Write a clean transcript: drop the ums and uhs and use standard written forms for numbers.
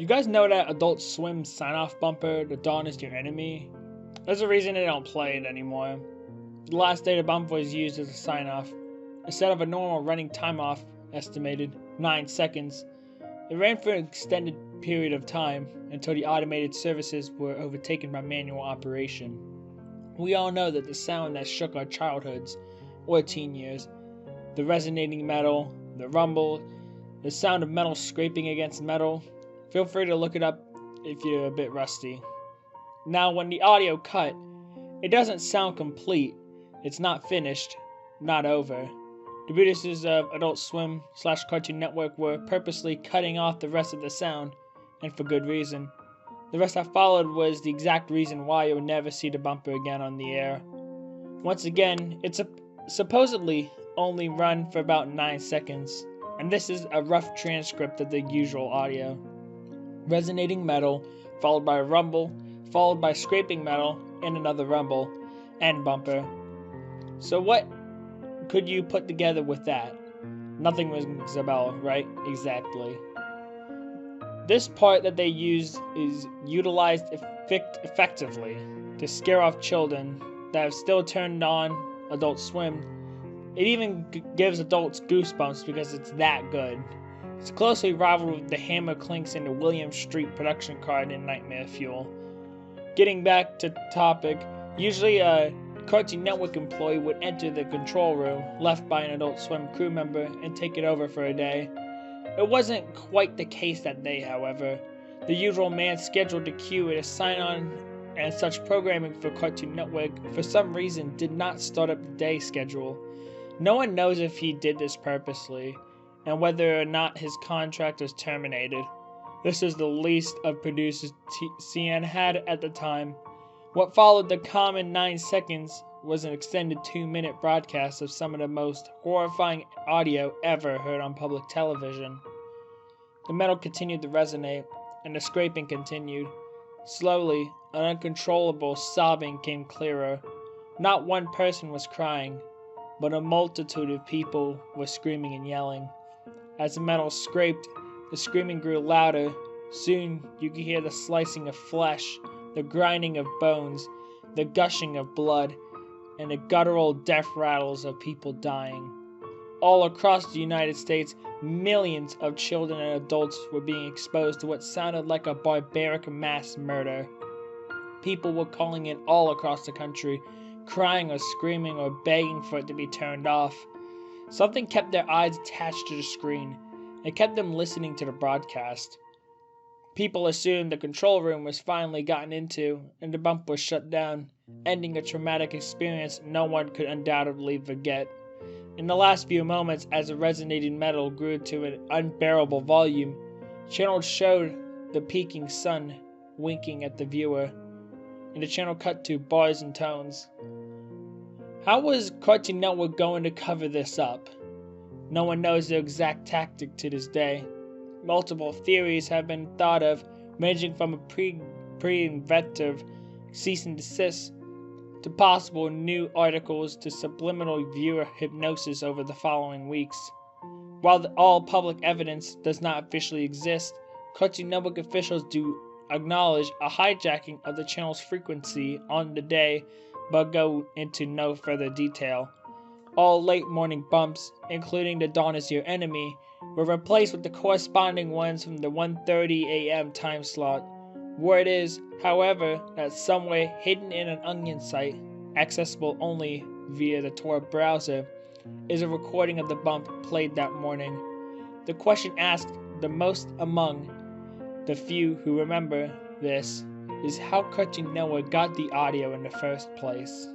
You guys know that Adult Swim sign-off bumper, "The Dawn is your enemy"? There's a reason they don't play it anymore. The last day the bumper was used as a sign-off. Instead of a normal running time-off, estimated 9 seconds, it ran for an extended period of time until the automated services were overtaken by manual operation. We all know that the sound that shook our childhoods or teen years, the resonating metal, the rumble, the sound of metal scraping against metal. Feel free to look it up if you're a bit rusty. Now, when the audio cut, it doesn't sound complete. It's not finished, not over. The producers of Adult Swim / Cartoon Network were purposely cutting off the rest of the sound, and for good reason. The rest that followed was the exact reason why you would never see the bumper again on the air. Once again, it's supposedly only run for about 9 seconds, and this is a rough transcript of the usual audio. Resonating metal, followed by a rumble, followed by scraping metal, and another rumble, and bumper. So what could you put together with that? Nothing rings a bell, right? Exactly. This part that they used is utilized effectively to scare off children that have still turned on Adult Swim. It even gives adults goosebumps because it's that good. It's closely rivaled with the hammer clinks in the William Street production card in Nightmare Fuel. Getting back to topic, usually a Cartoon Network employee would enter the control room left by an Adult Swim crew member and take it over for a day. It wasn't quite the case that day, however. The usual man scheduled to cue at a sign-on and such programming for Cartoon Network for some reason did not start up the day schedule. No one knows if he did this purposely, and whether or not his contract was terminated. This is the least of producers CN had at the time. What followed the common 9 seconds was an extended 2-minute broadcast of some of the most horrifying audio ever heard on public television. The metal continued to resonate, and the scraping continued. Slowly, an uncontrollable sobbing came clearer. Not one person was crying, but a multitude of people were screaming and yelling. As the metal scraped, the screaming grew louder. Soon you could hear the slicing of flesh, the grinding of bones, the gushing of blood, and the guttural death rattles of people dying. All across the United States, millions of children and adults were being exposed to what sounded like a barbaric mass murder. People were calling it all across the country, crying or screaming or begging for it to be turned off. Something kept their eyes attached to the screen. It kept them listening to the broadcast. People assumed the control room was finally gotten into, and the bump was shut down, ending a traumatic experience no one could undoubtedly forget. In the last few moments, as the resonating metal grew to an unbearable volume, channel showed the peaking sun winking at the viewer, and the channel cut to bars and tones. How was Cartoon Network going to cover this up? No one knows the exact tactic to this day. Multiple theories have been thought of, ranging from a pre-inventive cease and desist to possible new articles to subliminal viewer hypnosis over the following weeks. While all public evidence does not officially exist, Cartoon Network officials do acknowledge a hijacking of the channel's frequency on the day, but go into no further detail. All late morning bumps, including "The Dawn is Your Enemy," were replaced with the corresponding ones from the 1:30 a.m. time slot. Word is, however, that somewhere hidden in an Onion site, accessible only via the Tor browser, is a recording of the bump played that morning. The question asked the most among the few who remember this is how Cartoon Network got the audio in the first place.